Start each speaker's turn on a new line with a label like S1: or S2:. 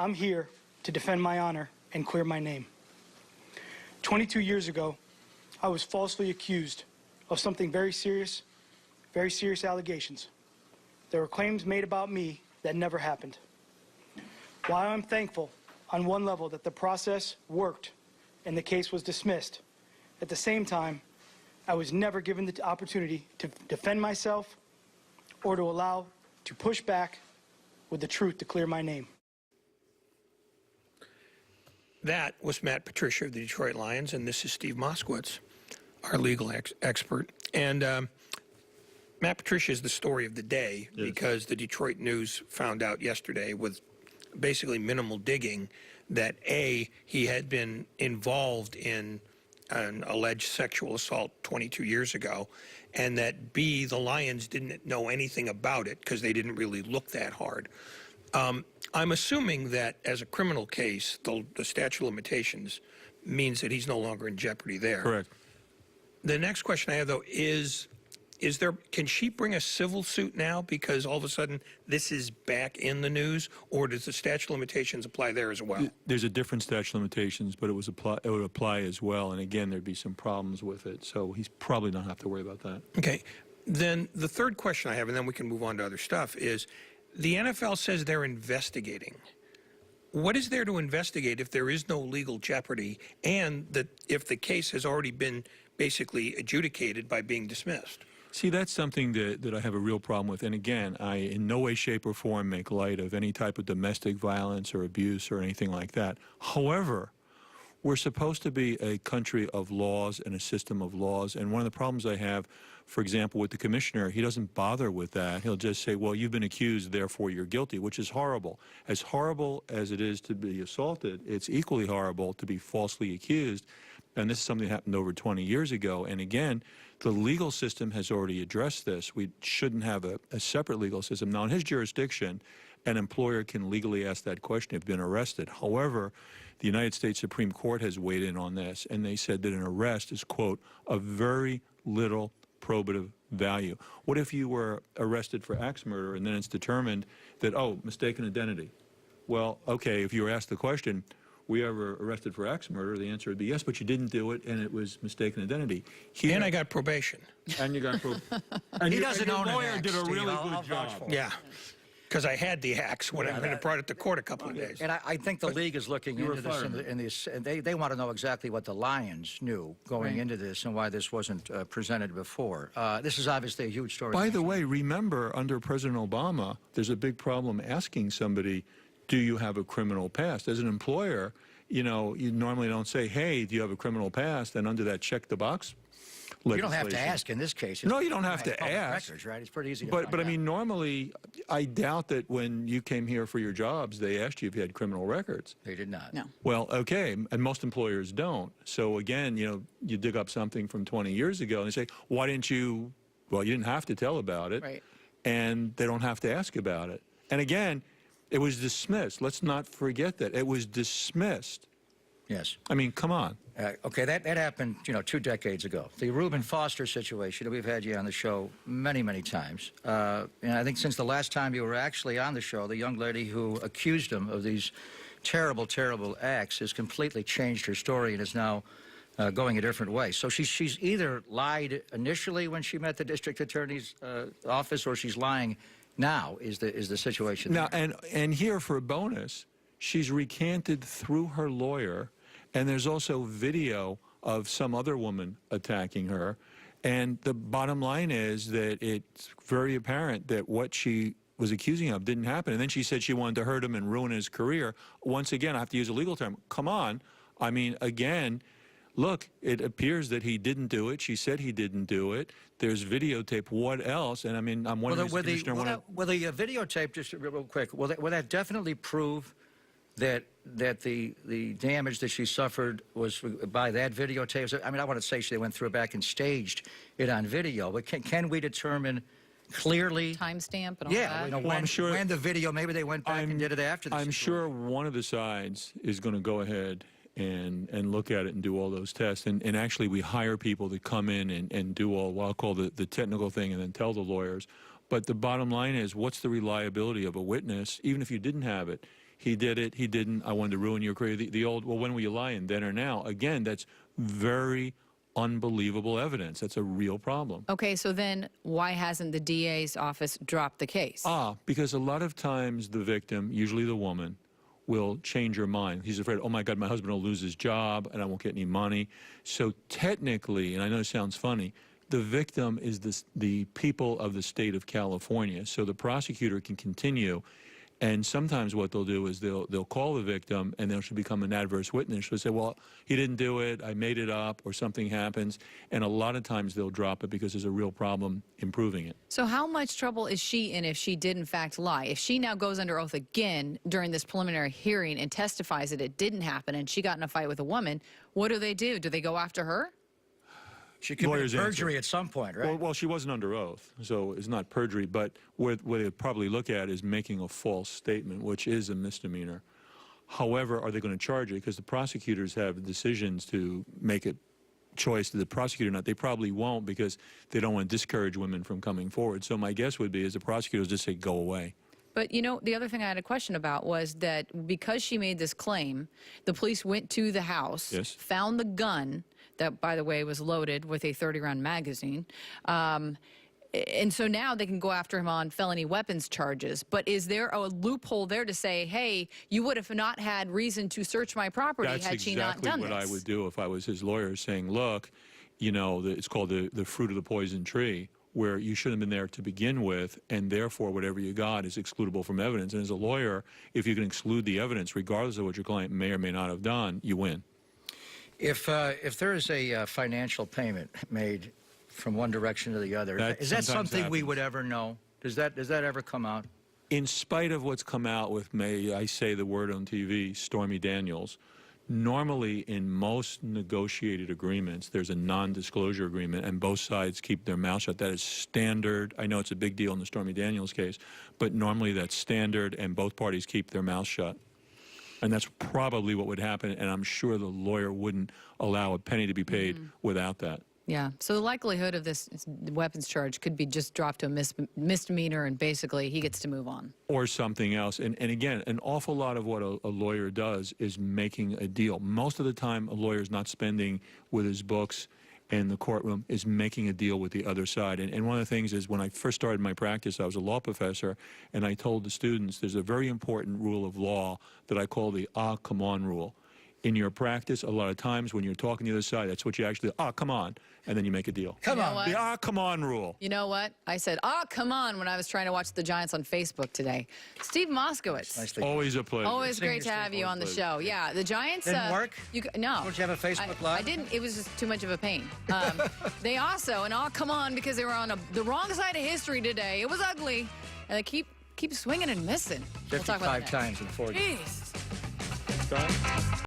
S1: I'm here to defend my honor and clear my name. 22 years ago, I was falsely accused of something very serious allegations. There were claims made about me that never happened. While I'm thankful on one level that the process worked and the case was dismissed, at the same time, I was never given the opportunity to defend myself or to push back with the truth to clear my name.
S2: That was Patricia of the Detroit Lions, and this is Steve Moskowitz, our legal expert. And Patricia is the story of the day because the Detroit News found out yesterday with basically minimal digging that A, he had been involved in an alleged sexual assault 22 years ago, and that B, the Lions didn't know anything about it because they didn't really look that hard. I'm assuming that as a criminal case, the statute of limitations means that he's no longer in jeopardy there.
S3: Correct.
S2: The next question I have, though, can she bring a civil suit now because all of a sudden this is back in the news, or does the statute of limitations apply there as well?
S3: There's a different statute of limitations, but it would apply as well. And again, there'd be some problems with it. So he's probably not have to worry about that.
S2: Okay. Then the third question I have, and then we can move on to other stuff, is the NFL says they're investigating. What is there to investigate if there is no legal jeopardy and that if the case has already been basically adjudicated by being dismissed?
S3: See, that's something that I have a real problem with. And again, I in no way, shape, or form make light of any type of domestic violence or abuse or anything like that. However, we're supposed to be a country of laws and a system of laws. And one of the problems I have, for example, with the commissioner, he doesn't bother with that. He'll just say, well, you've been accused, therefore you're guilty, which is horrible. As horrible as it is to be assaulted, it's equally horrible to be falsely accused. And this is something that happened over 20 years ago. And again, the legal system has already addressed this. We shouldn't have a separate legal system. Now, in his jurisdiction, an employer can legally ask that question if been arrested. However, the United States Supreme Court has weighed in on this, and they said that an arrest is, quote, of very little probative value. What if you were arrested for axe murder and then it's determined that, oh, mistaken identity? Well, okay, if you were asked the question, were you ever arrested for axe murder? The answer would be yes, but you didn't do it, and it was mistaken identity. Here,
S2: and I got probation.
S3: And you got probation.
S4: And he doesn't own an
S3: lawyer
S4: axe,
S3: did a
S4: Steve.
S3: really
S4: I'll
S3: good
S4: vouch
S3: job.
S4: for it.
S2: Yeah, because I had the axe when I brought it to court a couple of days.
S4: And I think the league is looking into this, and they want to know exactly what the Lions knew going into this and why this wasn't presented before. This is obviously a huge story.
S3: By the way, remember, under President Obama, there's a big problem asking somebody, do you have a criminal past? As an employer, you know, you normally don't say, hey, do you have a criminal past? And under that check the box
S4: you don't have to ask in this case.
S3: No, you don't have to ask.
S4: Records, right? It's pretty easy to
S3: But
S4: find
S3: I mean, normally, I doubt that when you came here for your jobs, they asked you if you had criminal records.
S4: They did not.
S5: No.
S3: Well, okay, and most employers don't. So again, you know, you dig up something from 20 years ago and they say, why didn't you, well, you didn't have to tell about it.
S5: Right.
S3: And they don't have to ask about it. And again, it was dismissed. Let's not forget that. It was dismissed.
S4: Yes.
S3: I mean, come on.
S4: Okay, that happened, you know, 2 decades ago. The Reuben Foster situation, we've had you on the show many, many times. And I think since the last time you were actually on the show, the young lady who accused him of these terrible, terrible acts has completely changed her story and is now going a different way. So she's either lied initially when she met the district attorney's office, or she's lying now is the situation.
S3: Now, and here for a bonus, she's recanted through her lawyer. And there's also video of some other woman attacking her. And the bottom line is that it's very apparent that what she was accusing of didn't happen. And then she said she wanted to hurt him and ruin his career. Once again, I have to use a legal term. Come on. I mean, again, look, it appears that he didn't do it. She said he didn't do it. There's videotape. What else? And I mean, I'm wondering,
S4: will the videotape, just real quick, will that definitely prove that the damage that she suffered was by that videotape? I mean, I want to say they went through it back and staged it on video, but can we determine clearly
S5: timestamp and all
S4: yeah,
S5: that?
S4: you know,
S3: well, I'm sure,
S4: when the video, maybe they went back and did it after the
S3: I'm sure one of the sides is going to go ahead and look at it and do all those tests. And actually, we hire people to come in and do all what I'll call the technical thing and then tell the lawyers. But the bottom line is, what's the reliability of a witness, even if you didn't have it? he did it, he didn't, I wanted to ruin your career. The old, well, when were you lying, then or now? Again, that's very unbelievable evidence. That's a real problem.
S5: Okay, so then why hasn't the DA's office dropped the case?
S3: Because a lot of times the victim, usually the woman, will change her mind. He's afraid, oh my God, my husband will lose his job and I won't get any money. So technically, and I know it sounds funny, the victim is the people of the state of California. So the prosecutor can continue. And sometimes what they'll do is they'll call the victim and they'll become an adverse witness. They'll say, well, he didn't do it, I made it up, or something happens. And a lot of times they'll drop it because there's a real problem in proving it.
S5: So how much trouble is she in if she did in fact lie? If she now goes under oath again during this preliminary hearing and testifies that it didn't happen and she got in a fight with a woman, what do? Do they go after her?
S4: She committed perjury at some point, right?
S3: Well, she wasn't under oath, so it's not perjury. But what they probably look at is making a false statement, which is a misdemeanor. However, are they going to charge it? Because the prosecutors have decisions to make a choice to the prosecutor or not. They probably won't because they don't want to discourage women from coming forward. So my guess would be is the prosecutors just say, go away.
S5: But, you know, the other thing I had a question about was that because she made this claim, the police went to the house,
S3: Yes.
S5: found the gun that, by the way, was loaded with a 30-round magazine. And so now they can go after him on felony weapons charges. But is there a loophole there to say, hey, you would have not had reason to search my property had she not done this?
S3: That's exactly what I would do if I was his lawyer, saying, look, you know, it's called the fruit of the poison tree, where you shouldn't have been there to begin with, and therefore whatever you got is excludable from evidence. And as a lawyer, if you can exclude the evidence, regardless of what your client may or may not have done, you win.
S4: If there is a financial payment made from one direction to the other, is that something we would ever know? Does that ever come out?
S3: In spite of what's come out with, may I say the word on TV, Stormy Daniels, normally in most negotiated agreements, there's a non-disclosure agreement and both sides keep their mouth shut. That is standard. I know it's a big deal in the Stormy Daniels case, but normally that's standard and both parties keep their mouth shut. And that's probably what would happen, and I'm sure the lawyer wouldn't allow a penny to be paid without that.
S5: Yeah, so the likelihood of this weapons charge could be just dropped to a misdemeanor and basically he gets to move on.
S3: Or something else. And again, an awful lot of what a lawyer does is making a deal. Most of the time, a lawyer is not spending with his books in the courtroom, is making a deal with the other side. And one of the things is when I first started my practice, I was a law professor, and I told the students there's a very important rule of law that I call the come on rule. In your practice, a lot of times when you're talking to the other side, that's what you actually do, come on, and then you make a deal.
S5: Come on.
S3: The come on rule.
S5: You know what? I said, come on, when I was trying to watch the Giants on Facebook today. Steve Moskowitz.
S3: Always a pleasure.
S5: Always great to have you on the show. Yeah, the Giants.
S4: Didn't work?
S5: No.
S4: Don't you have a Facebook Live?
S5: I didn't. It was just too much of a pain. They also, and come on, because they were on the wrong side of history today. It was ugly. And they keep swinging and missing.
S4: 55 times in 40.
S5: Jeez.